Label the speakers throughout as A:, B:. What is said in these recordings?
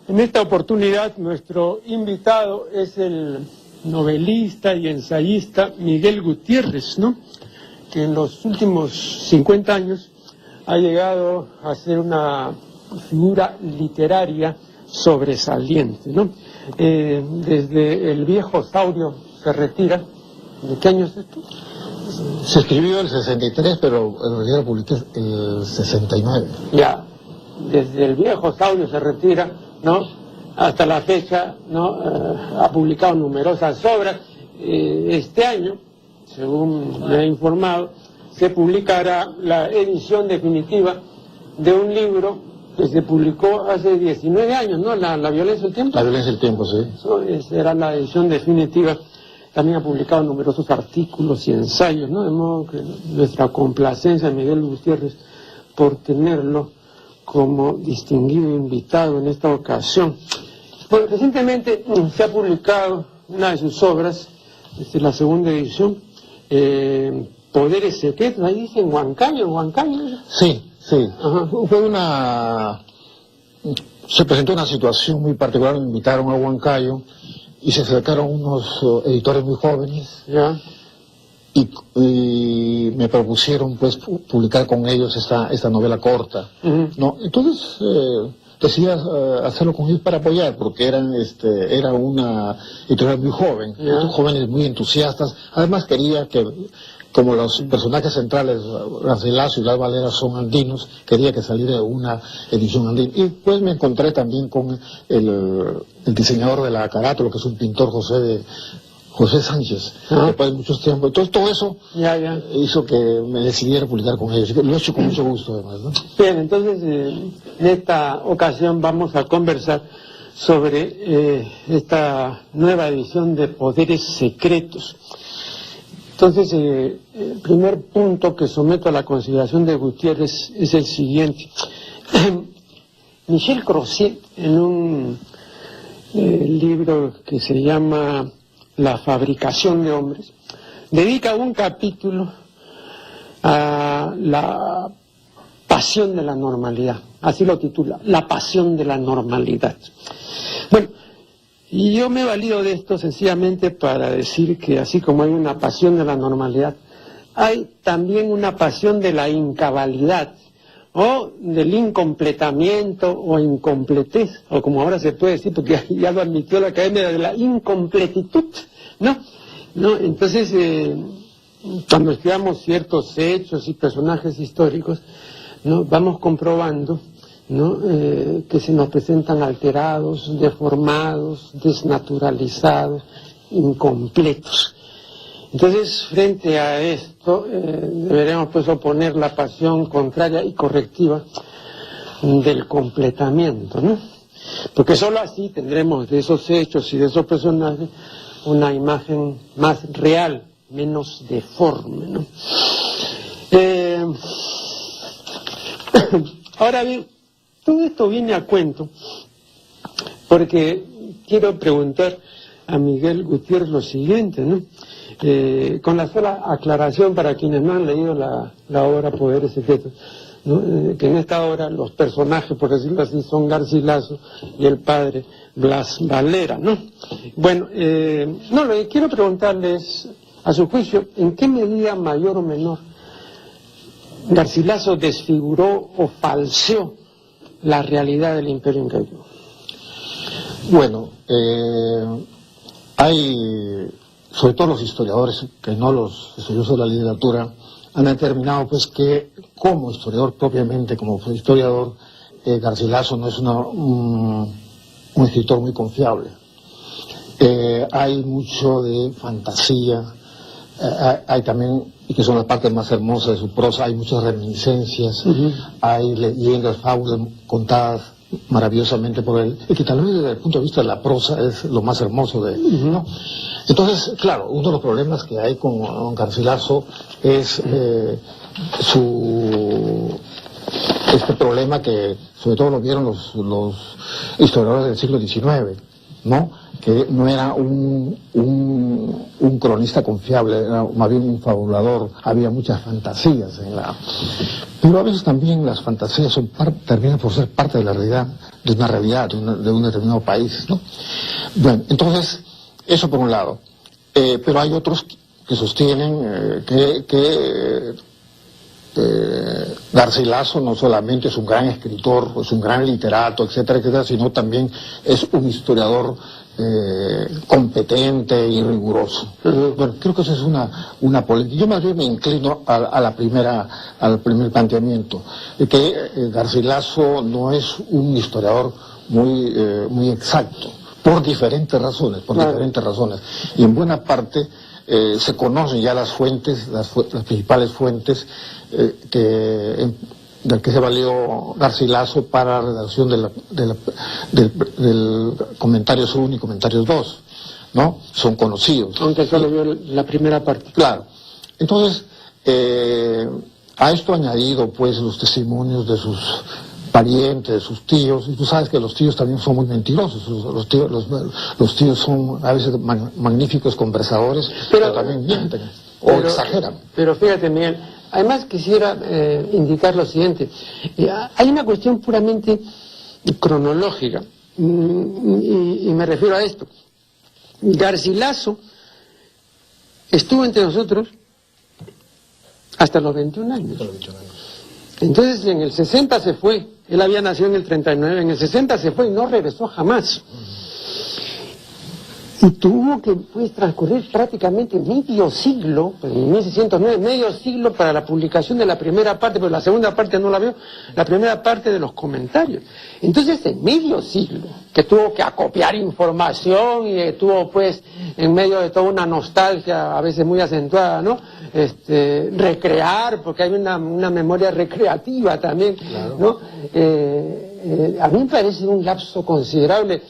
A: En esta oportunidad nuestro invitado es el novelista y ensayista Miguel Gutiérrez, ¿no? Que en los últimos 50 años ha llegado a ser una figura literaria sobresaliente, ¿no? Desde El viejo saurio se retira. ¿De qué año es esto?
B: Se escribió el 63, pero en realidad lo publiqué el 69.
A: Ya, desde El viejo saurio se retira, ¿no? Hasta la fecha, ¿no? Ha publicado numerosas obras. Este año, según me ha informado, se publicará la edición definitiva de un libro que se publicó hace 19 años, ¿no? La violencia del tiempo.
B: La violencia del tiempo, sí.
A: Eso era la edición definitiva. También ha publicado numerosos artículos y ensayos, ¿no? De modo que nuestra complacencia a Miguel Gutiérrez por tenerlo como distinguido invitado en esta ocasión. Bueno, recientemente se ha publicado una de sus obras, la segunda edición, Poderes Secretos, ahí dice en Huancayo.
B: Sí.
A: Ajá.
B: Se presentó una situación muy particular, me invitaron a Huancayo y se acercaron unos editores muy jóvenes.
A: Ya.
B: Y me propusieron pues publicar con ellos esta novela corta, ¿no? Entonces decidí hacerlo con ellos para apoyar, porque era una editorial muy joven, jóvenes muy entusiastas. Además quería que, como los personajes centrales, Garcilaso y Blas Valera, son andinos, quería que saliera una edición andina. Y pues me encontré también con el diseñador de la carátula, que es un pintor, José Sánchez, después de muchos tiempos. Entonces todo eso hizo que me decidiera publicar con ellos. Lo he hecho con mucho gusto, además, ¿no?
A: Bien, entonces en esta ocasión vamos a conversar sobre esta nueva edición de Poderes Secretos. Entonces, el primer punto que someto a la consideración de Gutiérrez es el siguiente. Michel Crozier, en un libro que se llama La fabricación de hombres, dedica un capítulo a la pasión de la normalidad. Así lo titula, La pasión de la normalidad. Bueno, y yo me he valido de esto sencillamente para decir que así como hay una pasión de la normalidad, hay también una pasión de la incabalidad, o del incompletamiento o incompletez, o como ahora se puede decir, porque ya lo admitió la Academia, de la incompletitud, ¿no? Entonces, cuando estudiamos ciertos hechos y personajes históricos, ¿no? Vamos comprobando, ¿no? Que se nos presentan alterados, deformados, desnaturalizados, incompletos. Entonces, frente a esto, deberemos pues oponer la pasión contraria y correctiva del completamiento, ¿no? Porque solo así tendremos de esos hechos y de esos personajes una imagen más real, menos deforme, ¿no? Ahora bien, todo esto viene a cuento porque quiero preguntar a Miguel Gutiérrez lo siguiente, ¿no? Con la sola aclaración para quienes no han leído la obra Poderes Secretos, ¿no? Que en esta obra los personajes, por decirlo así, son Garcilaso y el padre Blas Valera, ¿no? Bueno, lo que quiero preguntarles, a su juicio, ¿en qué medida mayor o menor Garcilaso desfiguró o falseó la realidad del Imperio Incaico?
B: Bueno, hay, sobre todo los historiadores, que no los estudiosos de la literatura, han determinado pues que como historiador propiamente, como historiador, Garcilaso no es un escritor muy confiable. Hay mucho de fantasía, hay también, y que son las partes más hermosas de su prosa, hay muchas reminiscencias, hay leyendas, fábulas contadas maravillosamente por él, y que tal vez desde el punto de vista de la prosa es lo más hermoso de él, ¿no? Entonces, claro, uno de los problemas que hay con Garcilaso es este problema que sobre todo lo vieron los historiadores del siglo XIX, ¿no? Que no era un cronista confiable, era más bien un fabulador, había muchas fantasías pero a veces también las fantasías terminan por ser parte de la realidad, de una realidad, de un determinado país, ¿no? Bueno, entonces, eso por un lado. Pero hay otros que sostienen que Garcilaso no solamente es un gran escritor, es un gran literato, etcétera, etcétera, sino también es un historiador competente y riguroso. Bueno, creo que eso es una política. Yo más bien me inclino al primer planteamiento, que Garcilaso no es un historiador muy exacto, por diferentes razones, y en buena parte se conocen ya las fuentes, las principales fuentes del que se valió Garcilaso para la redacción del Comentarios 1 y Comentarios 2, ¿no? Son conocidos.
A: Aunque solo vio la primera parte.
B: Claro. Entonces, a esto añadido, pues, los testimonios de sus parientes, de sus tíos, y tú sabes que los tíos también son muy mentirosos, los tíos son a veces magníficos conversadores, pero también mienten o exageran.
A: Pero fíjate, Miguel, además quisiera indicar lo siguiente, hay una cuestión puramente cronológica, y me refiero a esto. Garcilaso estuvo entre nosotros hasta los 21 años. Entonces en el 60 se fue, él había nacido en el 39, en el 60 se fue y no regresó jamás. Y tuvo que transcurrir prácticamente medio siglo, en 1609, medio siglo para la publicación de la primera parte, pero la segunda parte no la veo, la primera parte de los comentarios. Entonces, en medio siglo, que tuvo que acopiar información y estuvo pues en medio de toda una nostalgia, a veces muy acentuada, ¿no? Recrear, porque hay una memoria recreativa también, claro, ¿no? A mí me parece un lapso considerable.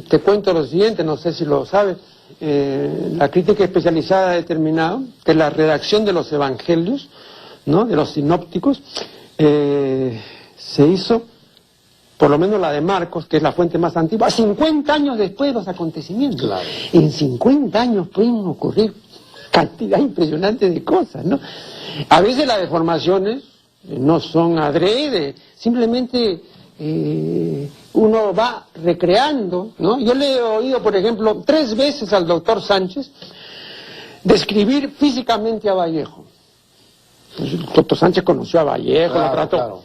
A: Te cuento lo siguiente, no sé si lo sabes, la crítica especializada ha determinado que la redacción de los evangelios, ¿no?, de los sinópticos, se hizo, por lo menos la de Marcos, que es la fuente más antigua, 50 años después de los acontecimientos. Claro. En 50 años pueden ocurrir cantidad impresionante de cosas, ¿no? A veces las deformaciones no son adrede, simplemente uno va recreando, ¿no? Yo le he oído, por ejemplo, 3 veces al doctor Sánchez describir físicamente a Vallejo. Pues el doctor Sánchez conoció a Vallejo, claro, lo trató. Claro.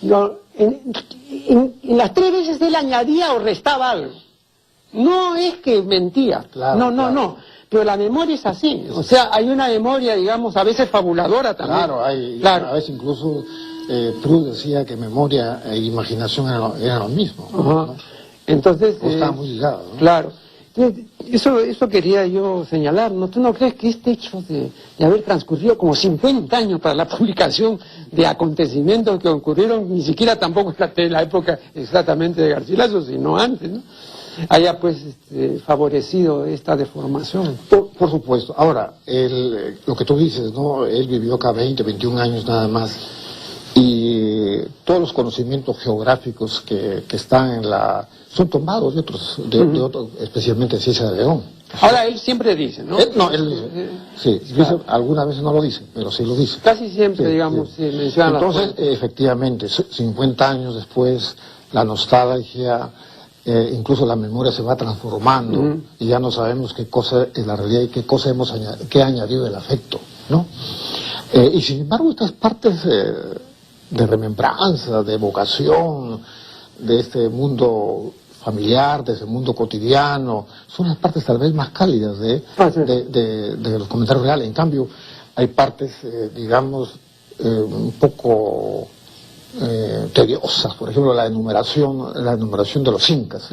A: No, en las 3 veces él añadía o restaba algo. No es que mentía, claro, no. Pero la memoria es así, o sea, hay una memoria, digamos, a veces fabuladora también.
B: Claro, a veces incluso Proust decía que memoria e imaginación eran lo mismo. ¿No?
A: Entonces,
B: está muy ligado, ¿no?
A: Claro. Eso quería yo señalar, ¿no? ¿Tú no crees que este hecho de haber transcurrido como 50 años para la publicación de acontecimientos que ocurrieron, ni siquiera tampoco en la época exactamente de Garcilaso, sino antes, ¿no?, haya pues favorecido esta deformación?
B: Por supuesto. Ahora, lo que tú dices, ¿no? Él vivió acá 20, 21 años nada más, y todos los conocimientos geográficos que están son tomados de otros, especialmente de Ciencia de León.
A: Ahora él siempre dice, ¿no?
B: Él dice, sí, claro. Algunas veces no lo dice, pero sí lo dice.
A: Casi siempre, sí, digamos, sí. Menciona.
B: Entonces, efectivamente, 50 años después, la nostalgia, incluso la memoria se va transformando, y ya no sabemos qué cosa es la realidad y qué ha añadido el afecto, ¿no? Y sin embargo, estas partes de remembranza, de evocación, de este mundo familiar, de ese mundo cotidiano, son las partes tal vez más cálidas de los comentarios reales. En cambio, hay partes, digamos, un poco tediosas, por ejemplo la enumeración de los incas.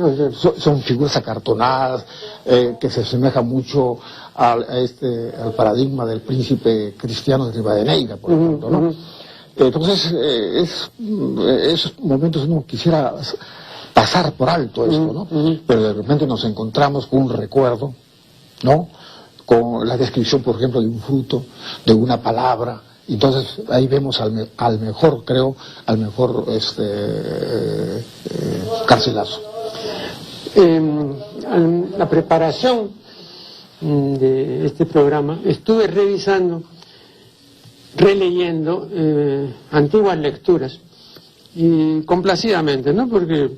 B: Son figuras acartonadas que se asemejan mucho al paradigma del príncipe cristiano de Rivadeneira, por ejemplo, ¿no? Entonces, esos momentos uno quisiera pasar por alto esto, ¿no? Pero de repente nos encontramos con un recuerdo, ¿no? Con la descripción, por ejemplo, de un fruto, de una palabra. Entonces ahí vemos al mejor Garcilaso.
A: En la preparación de este programa estuve revisando, releyendo antiguas lecturas, y complacidamente, ¿no? Porque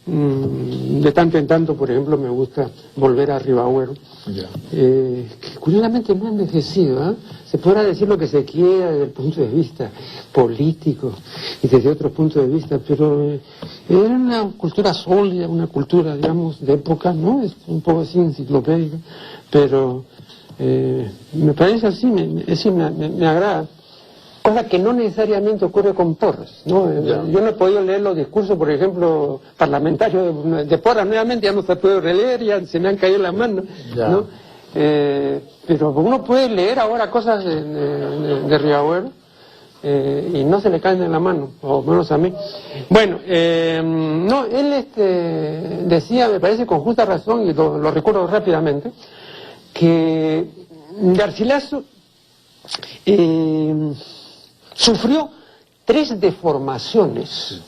A: de tanto en tanto, por ejemplo, me gusta volver a Ribagüero, que curiosamente no ha envejecido, ¿eh? Se podrá decir lo que se quiera desde el punto de vista político y desde otro punto de vista, pero era una cultura sólida, una cultura, digamos, de época, ¿no? Es un poco así enciclopédica, pero me parece así, me agrada. Cosa que no necesariamente ocurre con Porras, ¿no? Yo no he podido leer los discursos, por ejemplo, parlamentarios de Porras, nuevamente ya no se puede releer, ya se me han caído las manos, ¿no? Pero uno puede leer ahora cosas de Ribagüero y no se le caen en la mano, o menos a mí. Bueno, no, él decía, me parece con justa razón, y lo recuerdo rápidamente, que Garcilaso sufrió 3 deformaciones.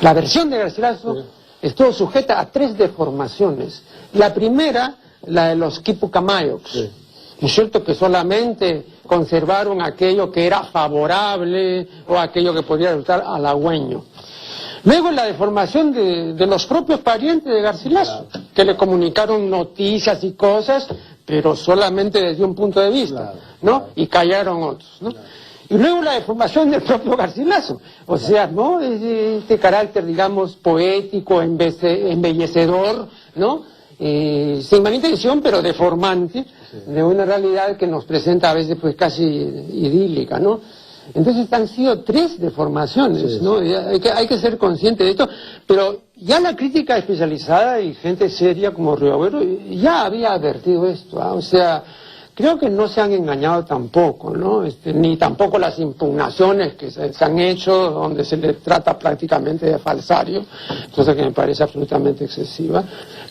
A: La versión de Garcilaso estuvo sujeta a 3 deformaciones. La primera, la de los Quipucamayos, ¿no es cierto? Que solamente conservaron aquello que era favorable o aquello que podía resultar halagüeño. Luego la deformación de los propios parientes de Garcilaso, que le comunicaron noticias y cosas, pero solamente desde un punto de vista, ¿no? Y callaron otros, ¿no? Y luego la deformación del propio Garcilaso, o sea, ¿no? Este carácter, digamos, poético, embellecedor, ¿no? Sin mala intención, pero deformante, de una realidad que nos presenta a veces pues casi idílica, ¿no? Entonces han sido 3 deformaciones, ¿no? Hay que ser consciente de esto, pero ya la crítica especializada y gente seria como Ribagüero ya había advertido esto, ¿ah? O sea, creo que no se han engañado tampoco, ¿no? Ni tampoco las impugnaciones que se han hecho, donde se le trata prácticamente de falsario, cosa que me parece absolutamente excesiva,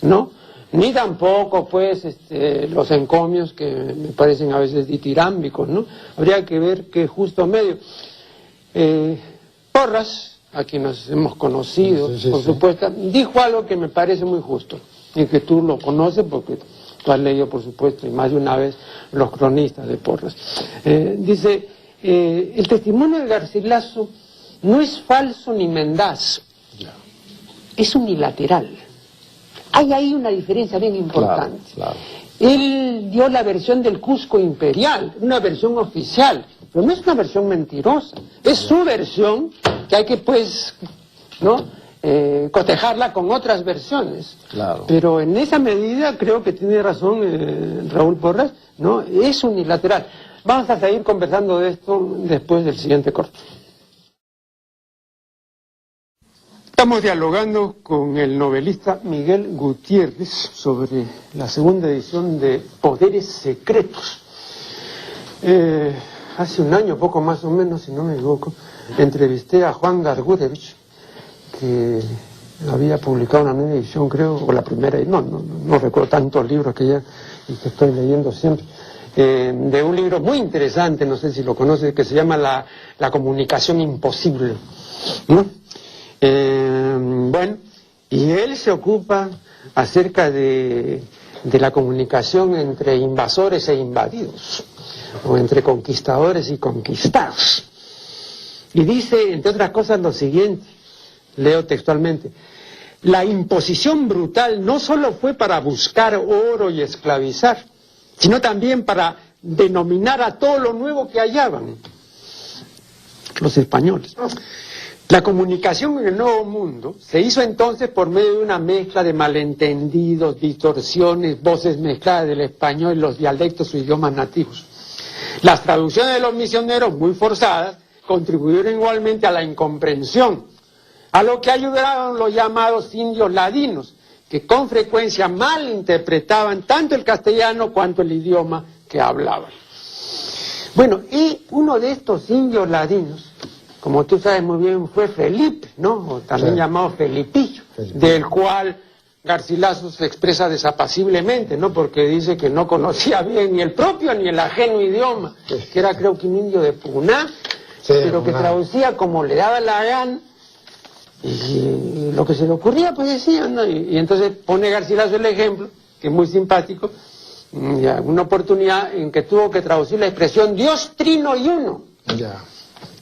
A: ¿no? Ni tampoco, pues, los encomios que me parecen a veces ditirámbicos, ¿no? Habría que ver qué justo medio. Porras, a quien nos hemos conocido, por supuesto, dijo algo que me parece muy justo, y que tú lo conoces porque tú has leído, por supuesto, y más de una vez, los cronistas de Porras. Dice, el testimonio de Garcilaso no es falso ni mendaz, es unilateral. Hay ahí una diferencia bien importante. Él dio la versión del Cusco imperial, una versión oficial, pero no es una versión mentirosa, es su versión que hay que, pues, ¿no? Cotejarla con otras versiones. Pero en esa medida creo que tiene razón Raúl Porras, ¿no? Es unilateral. Vamos a seguir conversando de esto después del siguiente corte. Estamos dialogando con el novelista Miguel Gutiérrez sobre la segunda edición de Poderes Secretos. Hace un año, poco más o menos, si no me equivoco, entrevisté a Juan Gargurevich, que había publicado una nueva edición, creo, o la primera, no recuerdo tantos libros que ya y que estoy leyendo siempre, de un libro muy interesante, no sé si lo conoces, que se llama La comunicación imposible, ¿no? Bueno, y él se ocupa acerca de la comunicación entre invasores e invadidos, o entre conquistadores y conquistados. Y dice, entre otras cosas, lo siguiente, leo textualmente: la imposición brutal no solo fue para buscar oro y esclavizar, sino también para denominar a todo lo nuevo que hallaban los españoles. La comunicación en el Nuevo Mundo se hizo entonces por medio de una mezcla de malentendidos, distorsiones, voces mezcladas del español y los dialectos o idiomas nativos. Las traducciones de los misioneros, muy forzadas, contribuyeron igualmente a la incomprensión, a lo que ayudaron los llamados indios ladinos, que con frecuencia malinterpretaban tanto el castellano cuanto el idioma que hablaban. Bueno, y uno de estos indios ladinos, como tú sabes muy bien, fue Felipe, ¿no? O también llamado Felipillo, del cual Garcilaso se expresa desapaciblemente, ¿no? Porque dice que no conocía bien ni el propio ni el ajeno idioma, que era, creo que un indio de Puná, pero que traducía como le daba la gana, Y lo que se le ocurría, pues decían, ¿no? Y entonces pone Garcilaso el ejemplo, que es muy simpático, una oportunidad en que tuvo que traducir la expresión Dios trino y uno.
B: Ya.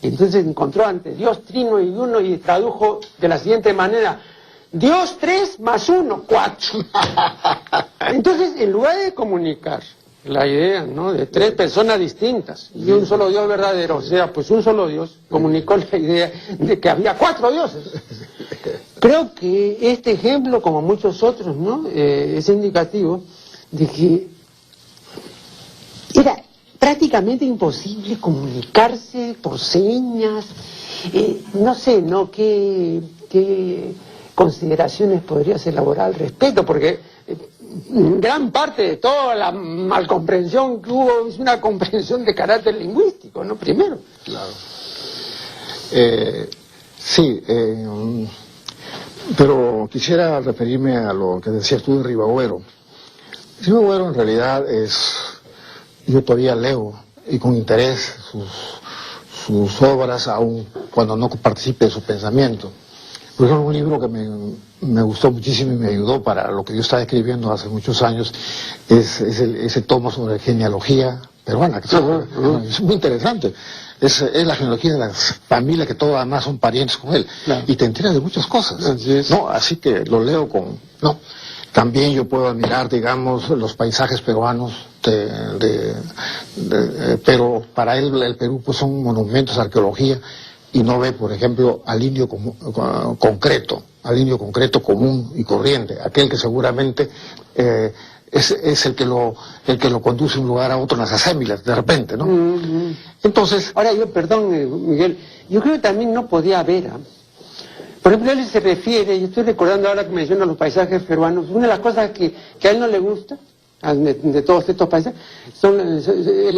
A: Y entonces encontró ante Dios trino y uno y tradujo de la siguiente manera: Dios 3 más 1, 4. Entonces, en lugar de comunicar la idea, ¿no?, de tres personas distintas y un solo Dios verdadero, o sea, pues un solo Dios, comunicó la idea de que había 4 dioses. Creo que este ejemplo, como muchos otros, ¿no?, es indicativo de que era prácticamente imposible comunicarse por señas. No sé, ¿no?, qué consideraciones podrías elaborar al respecto, porque gran parte de toda la malcomprensión que hubo es una comprensión de carácter lingüístico, ¿no?, primero.
B: Claro. Sí, pero quisiera referirme a lo que decías tú de Ribagüero. Ribagüero en realidad yo todavía leo y con interés sus obras, aun cuando no participe de su pensamiento. Por ejemplo, un libro que me gustó muchísimo y me ayudó para lo que yo estaba escribiendo hace muchos años es ese tomo sobre genealogía peruana, que es muy interesante. Es la genealogía de las familias que todas además son parientes con él.
A: Claro.
B: Y te enteras de muchas cosas. ¿No? Así que lo leo ¿no? También yo puedo admirar, digamos, los paisajes peruanos, pero para él el Perú pues son monumentos, arqueología, y no ve, por ejemplo, al indio concreto común y corriente, aquel que seguramente es el que lo conduce de un lugar a otro en las asémilas, de repente, ¿no? Entonces...
A: Ahora, perdón, Miguel, yo creo que también no podía haber... Por ejemplo, él se refiere, y estoy recordando ahora que menciona los paisajes peruanos, una de las cosas que a él no le gusta, de todos estos paisajes, es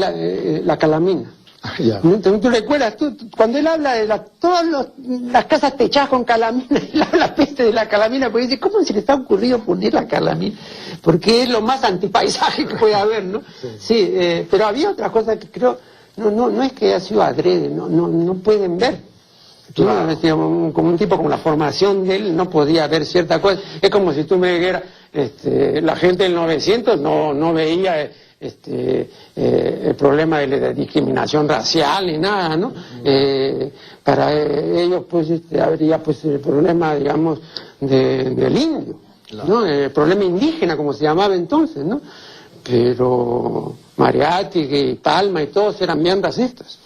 A: la calamina.
B: Ya.
A: ¿Tú recuerdas? Cuando él habla de todas las casas techadas con calamina, él habla la peste de la calamina, porque dice, ¿cómo se le está ocurrido poner la calamina? Porque es lo más antipaisaje que puede haber, ¿no? Sí, pero había otras cosas que creo, no es que haya sido adrede, no pueden ver. Claro. Como un tipo con la formación de él no podía ver cierta cosa. Es como si tú me dijeras, la gente del 900 no veía el problema de la discriminación racial ni nada, ¿no? Para ellos pues habría pues el problema, digamos, del indio, claro, ¿no? El problema indígena, como se llamaba entonces, ¿no? Pero Mariátegui y Palma y todos eran bien racistas.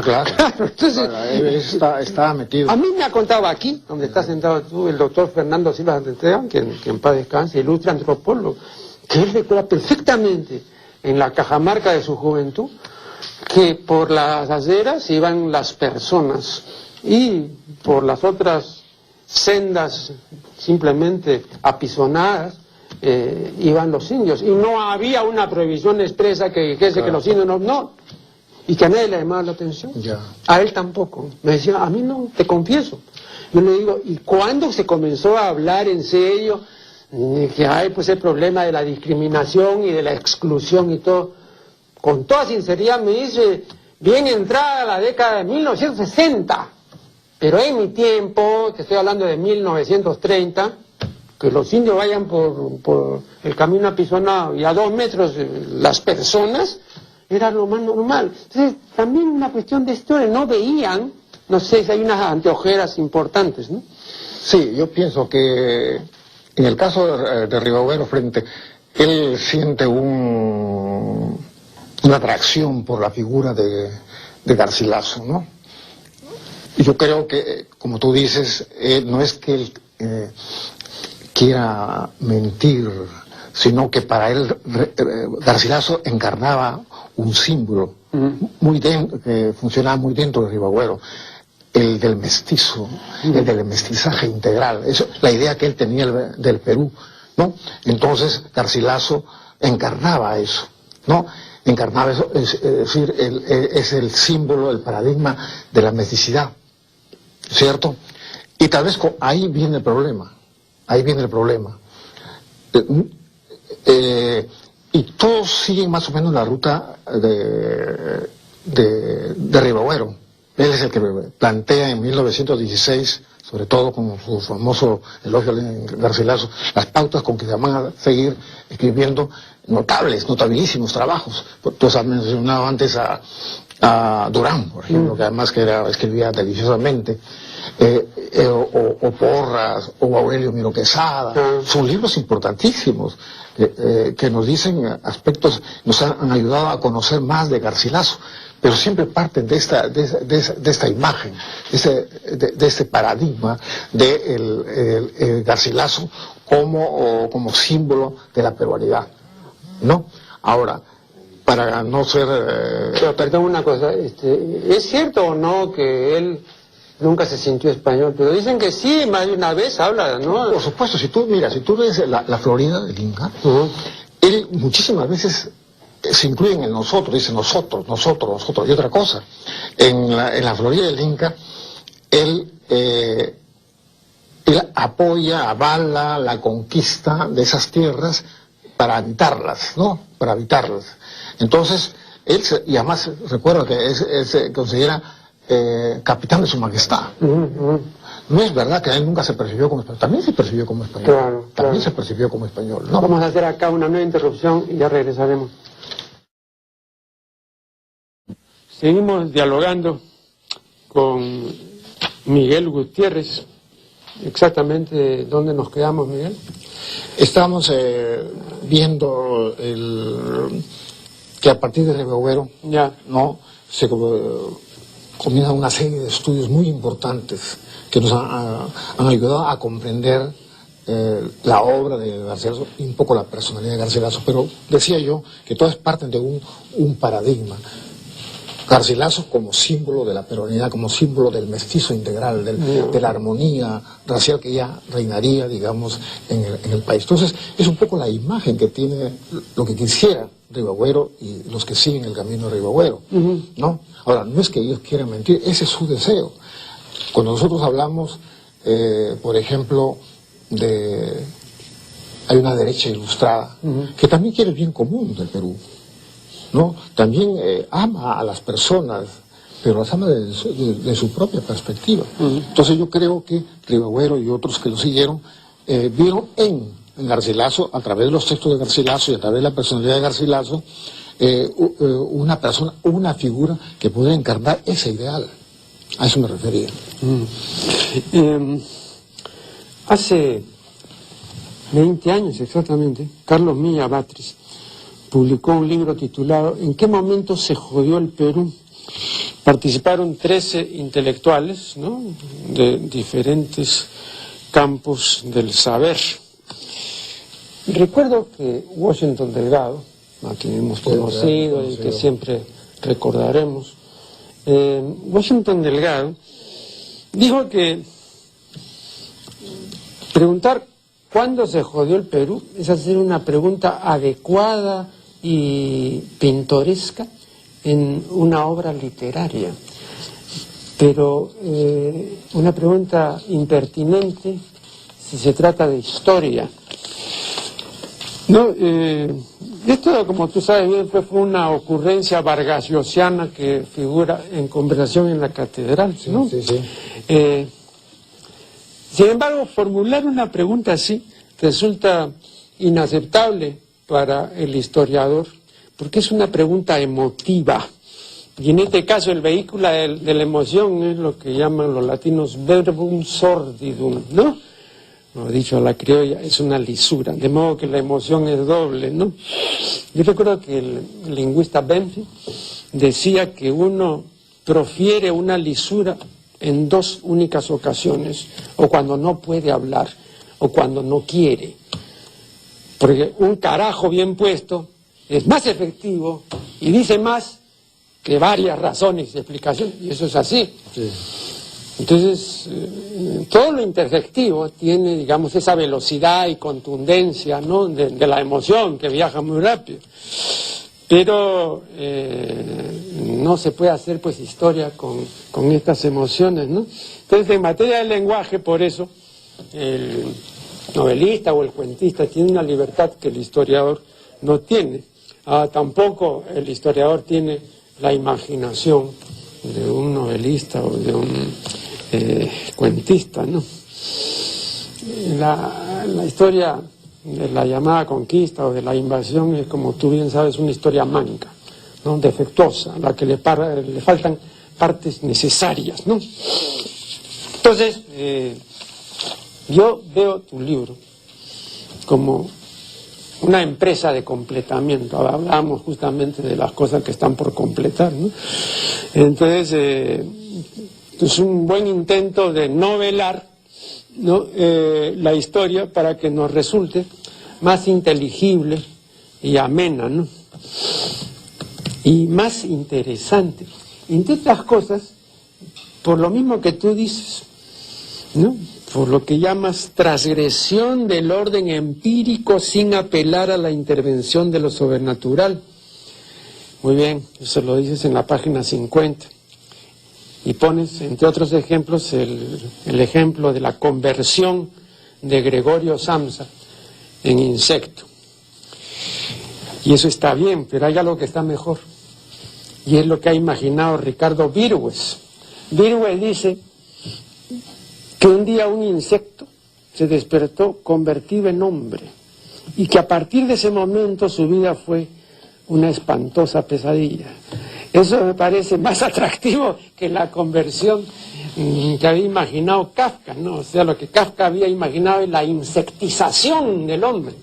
B: Claro.
A: Entonces,
B: estaba metido.
A: A mí me ha contado aquí, donde está sentado tú, el doctor Fernando Silva Santisteban, que en paz descanse, ilustre antropólogo, que él recuerda perfectamente en la cajamarca de su juventud que por las aceras iban las personas y por las otras sendas simplemente apisonadas iban los indios, y no había una prohibición expresa que dijese, claro, que los indios no, y que a nadie le llamaba la atención.
B: Ya.
A: A él tampoco. Me decía, a mí no, te confieso. Yo le digo, ¿y cuándo se comenzó a hablar en serio que hay pues el problema de la discriminación y de la exclusión y todo? Con toda sinceridad me dice, bien entrada la década de 1960, pero en mi tiempo, que estoy hablando de 1930, que los indios vayan por el camino apisonado y a 2 metros las personas, era lo más normal. Entonces, también una cuestión de historia, no veían, no sé si hay unas anteojeras importantes, ¿no?
B: Sí, yo pienso que en el caso de Ribagüero Frente, él siente una atracción por la figura de Garcilaso, ¿no? Y yo creo que, como tú dices, no es que él quiera mentir, sino que para él Garcilaso encarnaba un símbolo que funcionaba muy dentro de Ribagüero, el del mestizo, el del mestizaje integral, eso, la idea que él tenía del Perú, ¿no? Entonces Garcilaso encarnaba eso, ¿no? Encarnaba eso, es decir, es el símbolo, el paradigma de la mesticidad, ¿cierto? Y tal vez ahí viene el problema. Y todos siguen más o menos la ruta de Ribagüero. Él es el que plantea en 1916 sobre todo con su famoso elogio a Garcilaso, las pautas con que se van a seguir escribiendo notabilísimos trabajos. Tú has mencionado antes a Durán, por ejemplo, que además escribía deliciosamente, o Porras, o Aurelio Miro Quesada. Son libros importantísimos que nos dicen aspectos, nos han ayudado a conocer más de Garcilaso, pero siempre parten de esta imagen, de este paradigma de el Garcilaso como símbolo de la peruanidad, ¿no? Ahora, para no ser...
A: Pero perdón una cosa, ¿es cierto o no que él nunca se sintió español? Pero dicen que sí, más de una vez habla, ¿no?
B: Por supuesto, si tú ves la Florida del Inca, él muchísimas veces se incluyen en nosotros, dice nosotros. Y otra cosa, en la Florida del Inca, él apoya, avala la conquista de esas tierras para habitarlas, ¿no? Para habitarlas. Entonces, y además recuerdo que él se considera capitán de su majestad. No es verdad que él nunca se percibió como español, también se percibió como español. También se percibió como español, ¿no?
A: Vamos a hacer acá una nueva interrupción y ya regresaremos. Seguimos dialogando con Miguel Gutiérrez. Exactamente dónde nos quedamos, Miguel.
B: Estamos viendo que a partir de Ribagüero ¿no? se comienza una serie de estudios muy importantes que nos han ayudado a comprender la obra de Garcilaso y un poco la personalidad de Garcilaso, pero decía yo que todas parten de un paradigma. Garcilaso como símbolo de la peruanidad, como símbolo del mestizo integral, de la armonía racial que ya reinaría, digamos, en el país. Entonces, es un poco la imagen que tiene lo que quisiera Ribagüero y los que siguen el camino de Ribagüero, ¿no? Ahora, no es que ellos quieran mentir, ese es su deseo. Cuando nosotros hablamos, por ejemplo, hay una derecha ilustrada que también quiere el bien común del Perú, ¿no? También ama a las personas, pero las ama de su propia perspectiva. Entonces yo creo que Ribagüero y otros que lo siguieron vieron en Garcilaso, a través de los textos de Garcilaso y a través de la personalidad de Garcilaso, una persona, una figura que pudiera encarnar ese ideal. A eso me refería.
A: Hace 20 años exactamente, Carlos Milla Batres publicó un libro titulado ¿En qué momento se jodió el Perú? Participaron 13 intelectuales, ¿no?, de diferentes campos del saber. Recuerdo que Washington Delgado, a quien hemos conocido y que siempre recordaremos, Washington Delgado dijo que preguntar ¿cuándo se jodió el Perú? Es hacer una pregunta adecuada y pintoresca en una obra literaria, pero una pregunta impertinente si se trata de historia. No, esto, como tú sabes bien, fue una ocurrencia vargasiosiana que figura en conversación en la catedral, ¿no?
B: Sí.
A: Sin embargo, formular una pregunta así resulta inaceptable para el historiador, porque es una pregunta emotiva. Y en este caso el vehículo de la emoción es lo que llaman los latinos verbum sordidum, ¿no? Lo dicho a la criolla, es una lisura, de modo que la emoción es doble, ¿no? Yo recuerdo que el lingüista Benfield decía que uno profiere una lisura en dos únicas ocasiones, o cuando no puede hablar, o cuando no quiere. Porque un carajo bien puesto es más efectivo y dice más que varias razones y explicaciones, y eso es así.
B: Sí.
A: Entonces, todo lo interjectivo tiene, digamos, esa velocidad y contundencia, ¿no?, de la emoción que viaja muy rápido. Pero no se puede hacer pues historia con estas emociones, ¿no? Entonces, en materia de lenguaje, por eso, el novelista o el cuentista tiene una libertad que el historiador no tiene. Tampoco el historiador tiene la imaginación de un novelista o de un cuentista, ¿no? La historia de la llamada conquista o de la invasión es, como tú bien sabes, una historia manca, ¿no? Defectuosa, a la que le faltan partes necesarias, ¿no? Entonces, yo veo tu libro como una empresa de completamiento. Hablábamos justamente de las cosas que están por completar, ¿no? Entonces, es un buen intento de novelar, ¿no? La historia para que nos resulte más inteligible y amena, ¿no? Y más interesante. Entre otras cosas, por lo mismo que tú dices, ¿no? Por lo que llamas transgresión del orden empírico sin apelar a la intervención de lo sobrenatural. Muy bien, eso lo dices en la página 50. Y pones, entre otros ejemplos, el ejemplo de la conversión de Gregorio Samsa en insecto. Y eso está bien, pero hay algo que está mejor. Y es lo que ha imaginado Ricardo Virgües. Virgües dice que un día un insecto se despertó convertido en hombre y que a partir de ese momento su vida fue una espantosa pesadilla. Eso me parece más atractivo que la conversión que había imaginado Kafka, ¿no? O sea, lo que Kafka había imaginado es la insectización del hombre.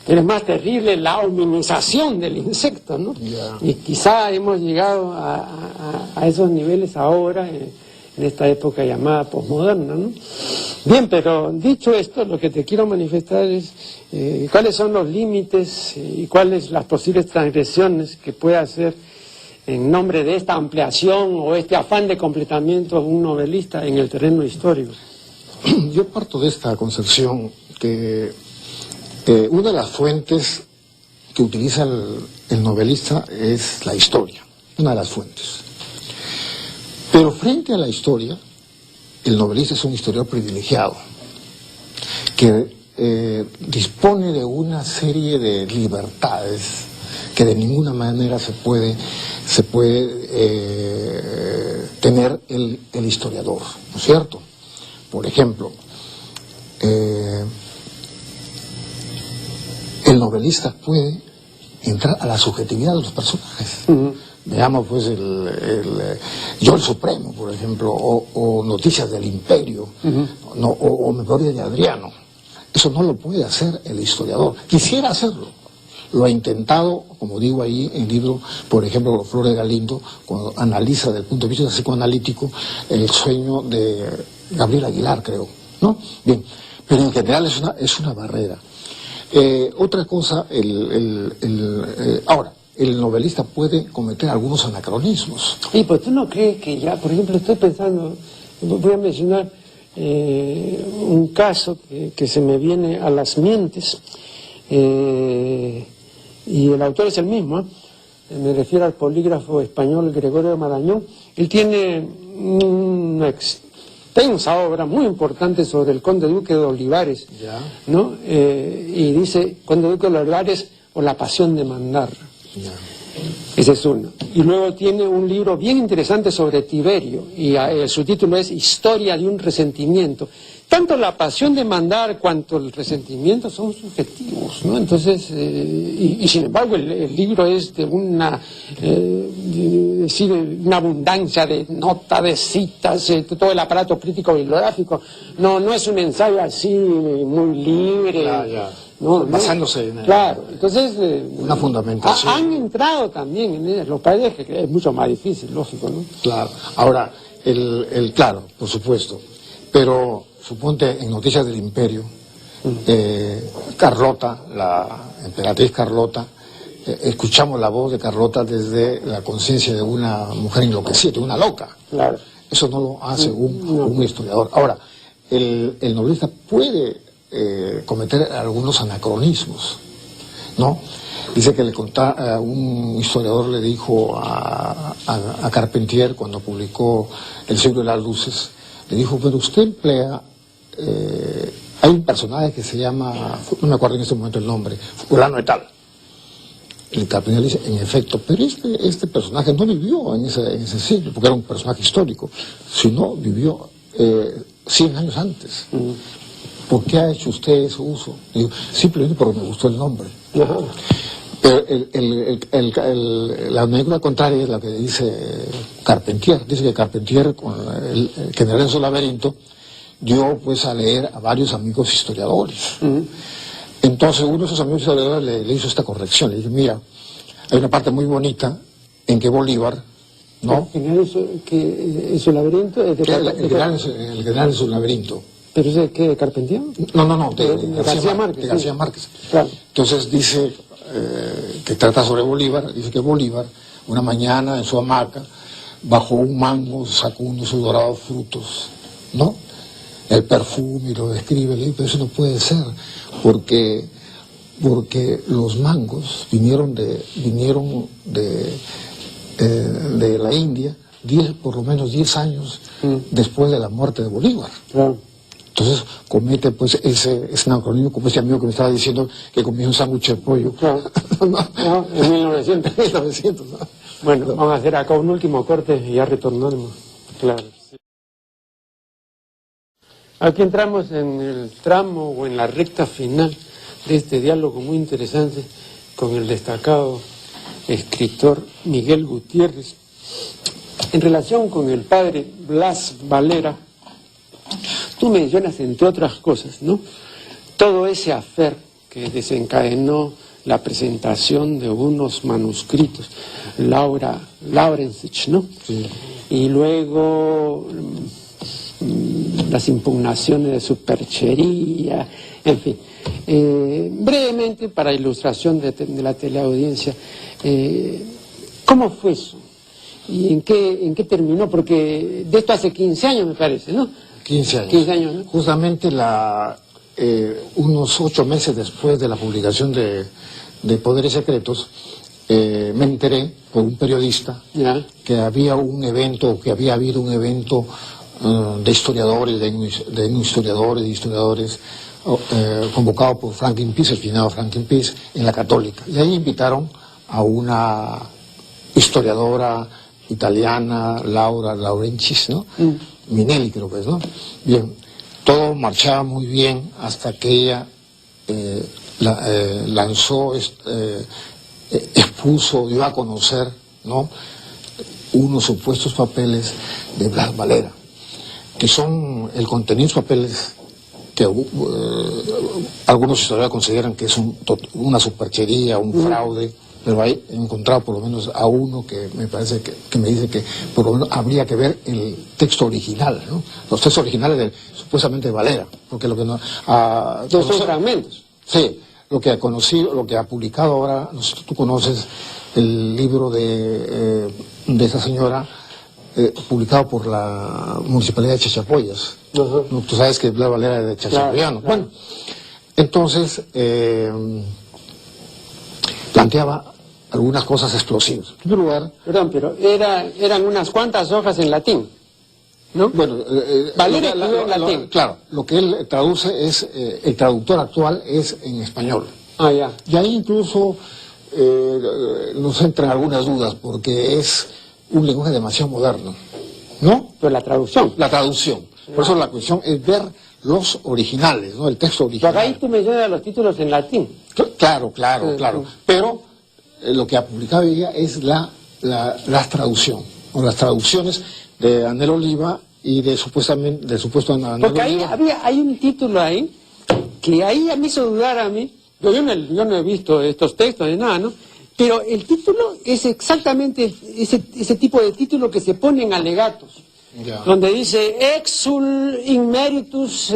A: Es más terrible la hominización del insecto, ¿no? Yeah. Y quizá hemos llegado a esos niveles ahora, en esta época llamada posmoderna, ¿no? Bien, pero dicho esto, lo que te quiero manifestar es cuáles son los límites y cuáles las posibles transgresiones que puede hacer en nombre de esta ampliación o este afán de completamiento un novelista en el terreno histórico.
B: Yo parto de esta concepción que una de las fuentes que utiliza el novelista es la historia, una de las fuentes. Pero frente a la historia, el novelista es un historiador privilegiado, que dispone de una serie de libertades que de ninguna manera se puede tener el historiador, ¿no es cierto? Por ejemplo, el novelista puede entrar a la subjetividad de los personajes. Uh-huh. Veamos pues Yo el Supremo, por ejemplo, o Noticias del Imperio, uh-huh. No, o Memoria de Adriano. Eso no lo puede hacer el historiador. Quisiera hacerlo. Lo ha intentado, como digo ahí en el libro, por ejemplo, Flores Galindo, cuando analiza desde el punto de vista psicoanalítico el sueño de Gabriel Aguilar, creo, ¿no? Bien, pero en general es una barrera. Otra cosa, ahora, el novelista puede cometer algunos anacronismos.
A: Y pues tú no crees que ya, por ejemplo, estoy pensando, voy a mencionar un caso que se me viene a las mientes, y el autor es el mismo, me refiero al polígrafo español Gregorio Marañón. Él tiene una extensa obra muy importante sobre el conde duque de Olivares, ¿no? Y dice Conde duque de Olivares o la pasión de mandar. Ese es uno. Y luego tiene un libro bien interesante sobre Tiberio, y el subtítulo es Historia de un resentimiento. Tanto la pasión de mandar cuanto el resentimiento son subjetivos, ¿no? Entonces, y sin embargo el libro es de una abundancia de notas, de citas, todo el aparato crítico bibliográfico. No es un ensayo así muy libre.
B: No, basándose en
A: claro, entonces
B: una fundamentación.
A: Han entrado también en ellas, los países, que es mucho más difícil, lógico, ¿no?
B: Claro, ahora, claro, por supuesto, pero suponte en Noticias del Imperio, Carlota, la emperatriz Carlota, escuchamos la voz de Carlota desde la conciencia de una mujer enloquecida, de una loca.
A: Claro.
B: Eso no lo hace un historiador. Ahora, el novelista puede cometer algunos anacronismos, ¿no? Dice que un historiador le dijo a Carpentier, cuando publicó El siglo de las luces, le dijo, pero usted emplea, hay un personaje que se llama, no me acuerdo en este momento el nombre, fulano de tal, el Carpentier dice, en efecto, pero este personaje no vivió en ese siglo, porque era un personaje histórico, sino vivió 100 años antes. ¿Por qué ha hecho usted ese uso? Digo, simplemente porque me gustó el nombre. Pero la anécdota contraria es la que dice Carpentier. Dice que Carpentier, con el general en su laberinto, dio pues a leer a varios amigos historiadores. Entonces uno de esos amigos historiadores le hizo esta corrección. Le dijo, mira, hay una parte muy bonita en que Bolívar, ¿no?
A: ¿Que en su laberinto?
B: El general en su laberinto.
A: ¿Pero ese de qué? ¿De Carpentier?
B: No,
A: de García Márquez.
B: De García Márquez.
A: Claro.
B: Entonces dice que trata sobre Bolívar, dice que Bolívar, una mañana en su hamaca, bajo un mango, sacó uno de sus dorados frutos, ¿no? El perfume, y lo describe, le dice, pero eso no puede ser, porque los mangos vinieron de la India por lo menos 10 años después de la muerte de Bolívar.
A: Claro.
B: Entonces comete pues ese anacronismo, como ese amigo que me estaba diciendo que comía un sándwich de pollo.
A: Claro. No, en 1900.
B: 1900, ¿no?
A: Bueno, vamos a hacer acá un último corte y ya retornamos. Claro. Aquí entramos en el tramo o en la recta final de este diálogo muy interesante con el destacado escritor Miguel Gutiérrez en relación con el padre Blas Valera. Tú mencionas, entre otras cosas, ¿no?, todo ese afer que desencadenó la presentación de unos manuscritos, Laurensich, ¿no?
B: Sí.
A: Y luego las impugnaciones de superchería, en fin. Brevemente, para ilustración de la teleaudiencia, ¿cómo fue eso? ¿Y en qué terminó? Porque de esto hace 15 años, me parece, ¿no?
B: 15 años.
A: 15 años, ¿no?
B: Justamente unos 8 meses después de la publicación de Poderes Secretos, me enteré por un periodista que había habido un evento de historiadores, de historiadores, convocado por Franklin Pease, el finado Franklin Pease, en la Católica. Y ahí invitaron a una historiadora italiana, Laura Laurencis, ¿no? Minelli creo que es, ¿no? Bien, todo marchaba muy bien hasta que ella lanzó, expuso, dio a conocer, ¿no?, unos supuestos papeles de Blas Valera, que son el contenido de papeles que algunos historiadores consideran que es una superchería, un fraude, pero ahí he encontrado por lo menos a uno que me parece que me dice que por lo menos habría que ver el texto original, ¿no? Los textos originales supuestamente de Valera, porque lo que no...
A: son fragmentos.
B: Sí, lo que ha publicado ahora, no sé si tú conoces el libro de esa señora, publicado por la Municipalidad de Chachapoyas. ¿No? Tú sabes que Blas Valera es de Chachapoyano.
A: Claro.
B: Bueno, entonces planteaba algunas cosas explosivas. En primer lugar...
A: Perdón, pero eran unas cuantas hojas en latín, ¿no?
B: Bueno,
A: Valera escribió en latín.
B: Claro, lo que él traduce es, el traductor actual es en español.
A: Ah, ya.
B: Y ahí incluso nos entran algunas dudas, porque es un lenguaje demasiado moderno, ¿no?
A: Pero la traducción.
B: La traducción. Por eso la cuestión es ver los originales, ¿no? El texto original.
A: Pero ahí tú mencionas los títulos en latín.
B: Claro. Pero lo que ha publicado ella es la traducción, o las traducciones de Anel Oliva y de supuesto Anel Oliva.
A: Porque hay un título ahí que ahí me hizo dudar a mí. Yo no he visto estos textos ni nada, ¿no? Pero el título es exactamente ese tipo de título que se pone en alegatos.
B: Ya.
A: Donde dice exul immeritus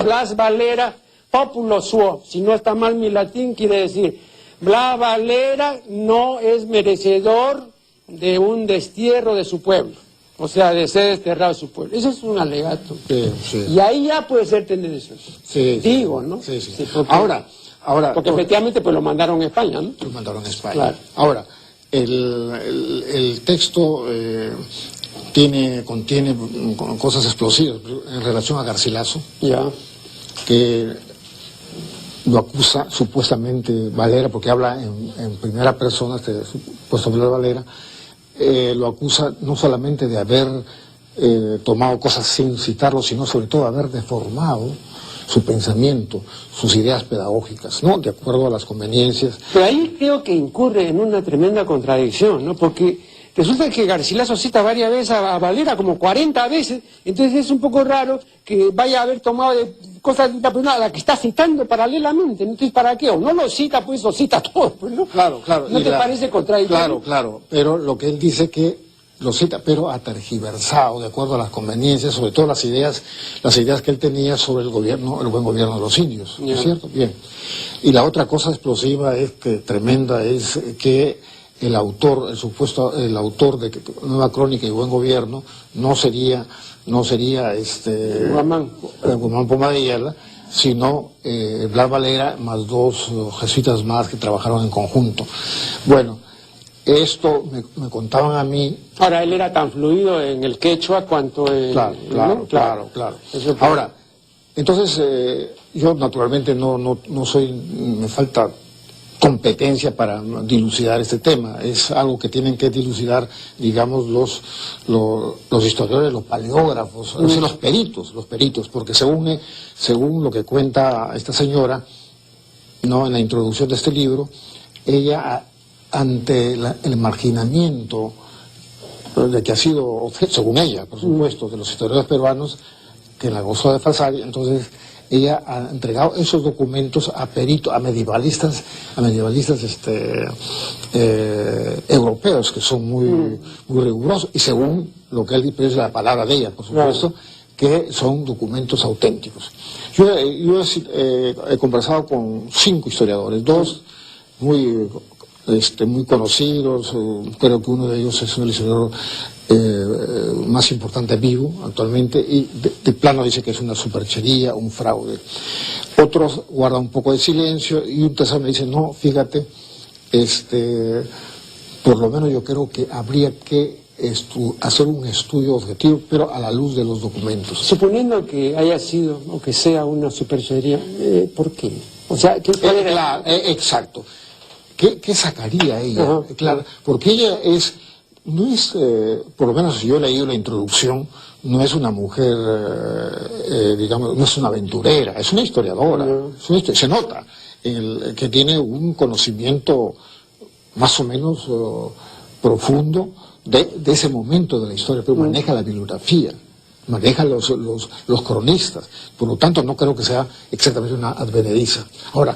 A: Blas Valera populo suo. Si no está mal mi latín, quiere decir Blas Valera no es merecedor de un destierro de su pueblo, o sea, de ser desterrado de su pueblo. Eso es un alegato.
B: Sí.
A: Y ahí ya puede ser tendencioso.
B: Sí.
A: Digo, ¿no?
B: Sí.
A: Porque efectivamente pues lo mandaron a España, ¿no?
B: Lo mandaron a España.
A: Claro.
B: Ahora, el texto contiene cosas explosivas en relación a Garcilaso,
A: Ya.
B: que lo acusa supuestamente Valera, porque habla en primera persona, este supuesto Valera, lo acusa no solamente de haber tomado cosas sin citarlo, sino sobre todo haber deformado su pensamiento, sus ideas pedagógicas, ¿no? De acuerdo a las conveniencias.
A: Pero ahí creo que incurre en una tremenda contradicción, ¿no? Porque resulta que Garcilaso cita varias veces a Valera, como 40 veces, entonces es un poco raro que vaya a haber tomado de cosas de una persona a la que está citando paralelamente, ¿no? Entonces, ¿para qué? O no lo cita, pues lo cita todo, pues, ¿no?
B: Claro.
A: ¿No te parece contradictorio?
B: Claro, pero lo que él dice que lo cita, pero atergiversado, de acuerdo a las conveniencias, sobre todo las ideas que él tenía sobre el buen gobierno de los indios, ¿no es cierto? Bien. Y la otra cosa explosiva tremenda es que el autor de Nueva Crónica y Buen Gobierno no sería Guamán Pomadilla, sino Blas Valera más 2 jesuitas más que trabajaron en conjunto. Bueno, esto me contaban a mí.
A: Ahora, él era tan fluido en el quechua cuanto en...
B: Claro. Ahora, entonces, yo naturalmente no soy, me falta competencia para dilucidar este tema. Es algo que tienen que dilucidar, digamos, los historiadores, los paleógrafos, los peritos, porque según lo que cuenta esta señora, ¿no?, en la introducción de este libro, ella, ante el marginamiento de que ha sido objeto, según ella, por supuesto, de los historiadores peruanos, que la gozó de falsaria, entonces ella ha entregado esos documentos a medievalistas europeos, que son muy rigurosos, y según lo que él dice, es la palabra de ella, por supuesto, que son documentos auténticos. Yo he conversado con 5 historiadores, 2 muy conocidos, creo que uno de ellos es el historiador más importante vivo actualmente, y de plano dice que es una superchería, un fraude. Otros guardan un poco de silencio, y un tercero me dice, no, fíjate, por lo menos yo creo que habría que hacer un estudio objetivo, pero a la luz de los documentos.
A: Suponiendo que haya sido, o que sea una superchería, ¿por qué? O sea,
B: exacto. ¿Qué sacaría ella? Claro, porque ella no es, por lo menos yo he leído la introducción, no es una mujer, digamos, no es una aventurera, es una historiadora. Se nota que tiene un conocimiento más o menos profundo de ese momento de la historia, pero maneja la bibliografía, maneja los cronistas, por lo tanto no creo que sea exactamente una advenediza. Ahora,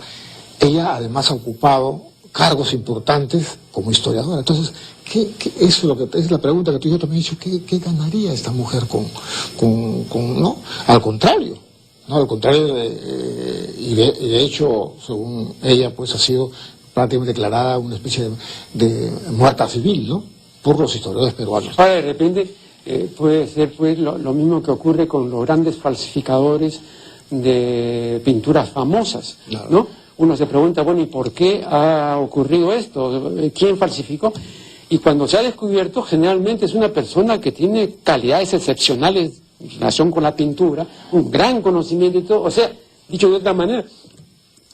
B: ella además ha ocupado cargos importantes como historiadora. Entonces, ¿qué es la pregunta que tú y yo también he dicho? ¿Qué ganaría esta mujer no? Al contrario, y de hecho, según ella, pues ha sido prácticamente declarada una especie de muerta civil, ¿no?, por los historiadores peruanos.
A: Ahora, de repente, puede ser pues lo mismo que ocurre con los grandes falsificadores de pinturas famosas, claro, ¿no? Uno se pregunta, bueno, ¿y por qué ha ocurrido esto? ¿Quién falsificó? Y cuando se ha descubierto, generalmente es una persona que tiene calidades excepcionales en relación con la pintura, un gran conocimiento y todo. O sea, dicho de otra manera,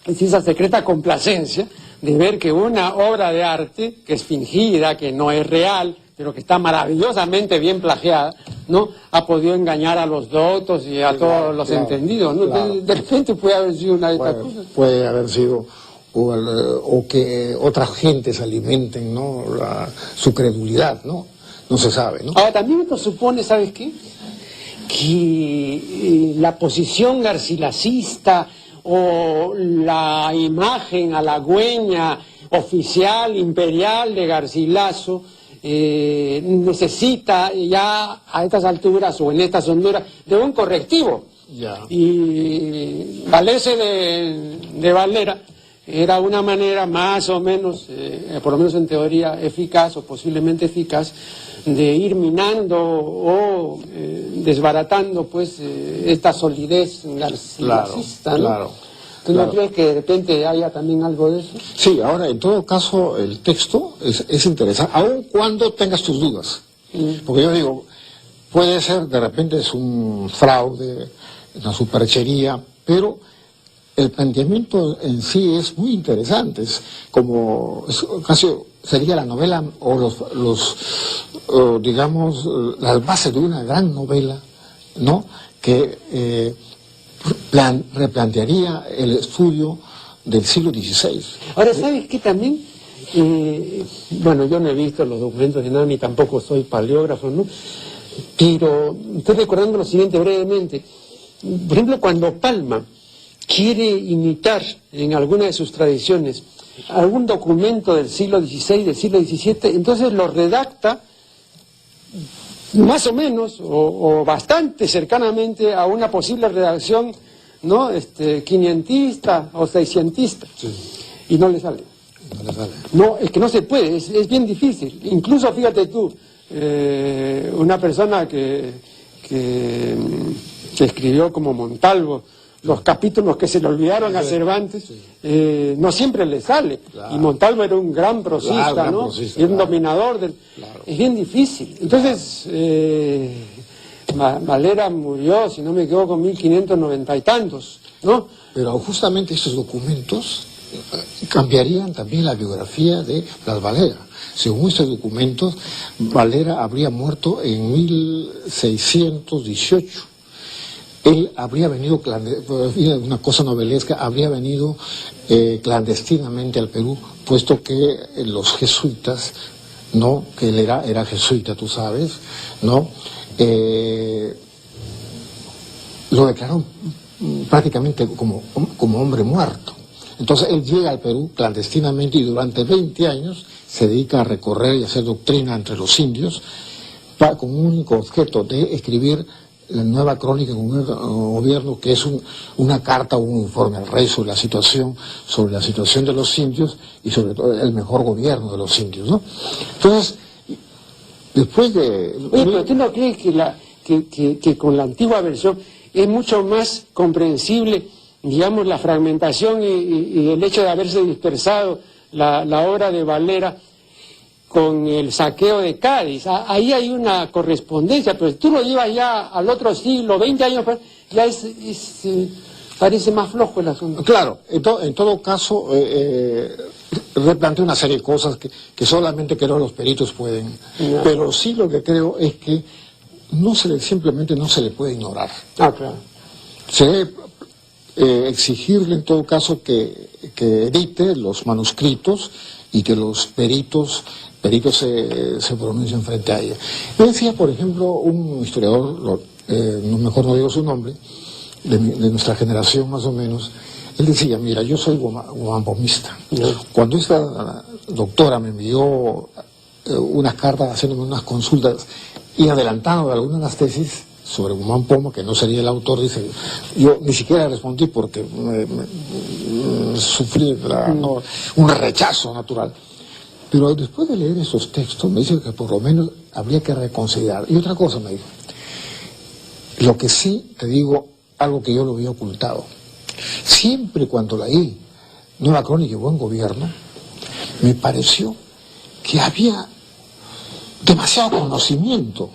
A: es esa secreta complacencia de ver que una obra de arte, que es fingida, que no es real, pero que está maravillosamente bien plagiada, ¿no?, ha podido engañar a los doctos y a todos los entendidos, ¿no? Entonces, de repente puede haber sido una de estas cosas.
B: Puede haber sido, o que otras gentes alimenten, ¿no?, su credulidad, ¿no? No se sabe, ¿no?
A: Ahora, también esto supone, ¿sabes qué?, que la posición garcilacista o la imagen halagüeña, oficial, imperial de Garcilaso, necesita ya a estas alturas o en estas honduras de un correctivo. Y valerse de Valera era una manera más o menos, por lo menos en teoría, eficaz o posiblemente eficaz, de ir minando o desbaratando pues esta solidez garcilacista, ¿no?
B: Claro.
A: ¿Tú no crees que de repente haya también algo de eso?
B: Sí, ahora, en todo caso, el texto es interesante, aun cuando tengas tus dudas. Porque yo digo, puede ser, de repente es un fraude, una superchería, pero el planteamiento en sí es muy interesante, casi sería la novela o digamos las bases de una gran novela, ¿no? Que replantearía el estudio del siglo XVI.
A: Ahora, ¿sabes qué también? Bueno, yo no he visto los documentos de nada, ni tampoco soy paleógrafo, ¿no? Pero estoy recordando lo siguiente brevemente. Por ejemplo, cuando Palma quiere imitar en alguna de sus tradiciones algún documento del siglo XVI, del siglo XVII, entonces lo redacta más o menos o bastante cercanamente a una posible redacción, ¿no? Quinientista o seiscientista, sí. Y no le sale.
B: No le sale.
A: No, es que no se puede, es bien difícil. Incluso, fíjate tú, una persona que escribió como Montalvo los capítulos que se le olvidaron a Cervantes, no siempre le sale. Claro. Y Montalvo era un gran prosista, claro, ¿no? Y un dominador del... Claro. Es bien difícil. Entonces, Valera murió, si no me equivoco, en 1590 y tantos, ¿no?
B: Pero justamente estos documentos cambiarían también la biografía de Blas Valera. Según estos documentos, Valera habría muerto en 1618. Él habría venido, una cosa novelesca, habría venido clandestinamente al Perú, puesto que los jesuitas, ¿no? Que él era jesuita, tú sabes, ¿no? Lo declararon prácticamente como hombre muerto. Entonces él llega al Perú clandestinamente y durante 20 años se dedica a recorrer y hacer doctrina entre los indios, con un único objeto de escribir la nueva crónica con un gobierno, que es una carta o un informe al rey sobre la situación de los indios y sobre todo el mejor gobierno de los indios, ¿no? Entonces, después de...
A: Oye, pero ¿tú no crees que con la antigua versión es mucho más comprensible, digamos, la fragmentación y el hecho de haberse dispersado la obra de Valera con el saqueo de Cádiz? Ahí hay una correspondencia, pero tú lo llevas ya al otro siglo, 20 años, ya parece más flojo el asunto.
B: Claro, en todo caso, replanteo una serie de cosas que solamente creo los peritos pueden, no. Pero sí lo que creo es que simplemente no se le puede ignorar.
A: Ah, claro.
B: Se debe exigirle en todo caso que edite los manuscritos y que los peritos se pronuncien frente a ella. Me decía, por ejemplo, un historiador, mejor no digo su nombre, de nuestra generación más o menos, él decía, mira, yo soy guampomista. Cuando esta doctora me envió unas cartas haciéndome unas consultas y adelantando algunas de las tesis sobre Guzmán Poma, que no sería el autor, dice, yo ni siquiera respondí porque sufrí un rechazo natural. Pero después de leer esos textos me dice que por lo menos habría que reconsiderar. Y otra cosa me dijo, lo que sí te digo, algo que yo lo había ocultado, siempre cuando leí Nueva Crónica y Buen Gobierno, me pareció que había demasiado conocimiento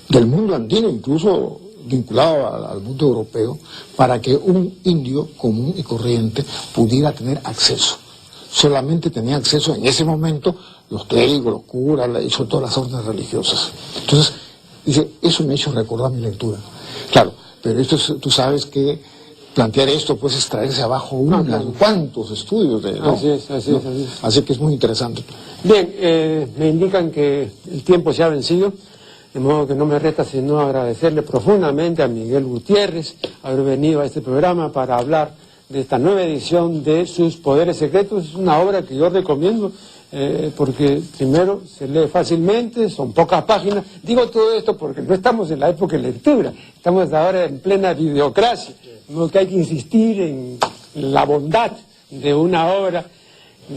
B: del mundo andino, incluso vinculado al mundo europeo, para que un indio común y corriente pudiera tener acceso. Solamente tenía acceso en ese momento los clérigos, los curas, y sobre todo las órdenes religiosas. Entonces, dice, eso me ha hecho recordar mi lectura. Claro, pero tú sabes que plantear esto pues es traerse abajo cuantos estudios ¿no?
A: Así es.
B: Así que es muy interesante.
A: Bien, me indican que el tiempo se ha vencido, de modo que no me resta sino agradecerle profundamente a Miguel Gutiérrez haber venido a este programa para hablar de esta nueva edición de Sus Poderes Secretos. Es una obra que yo recomiendo porque primero se lee fácilmente, son pocas páginas. Digo todo esto porque no estamos en la época de lectura, estamos ahora en plena videocracia, ¿no? Que hay que insistir en la bondad de una obra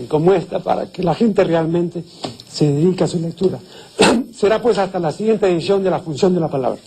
A: como esta para que la gente realmente se dedique a su lectura. Será pues hasta la siguiente edición de La Función de la Palabra.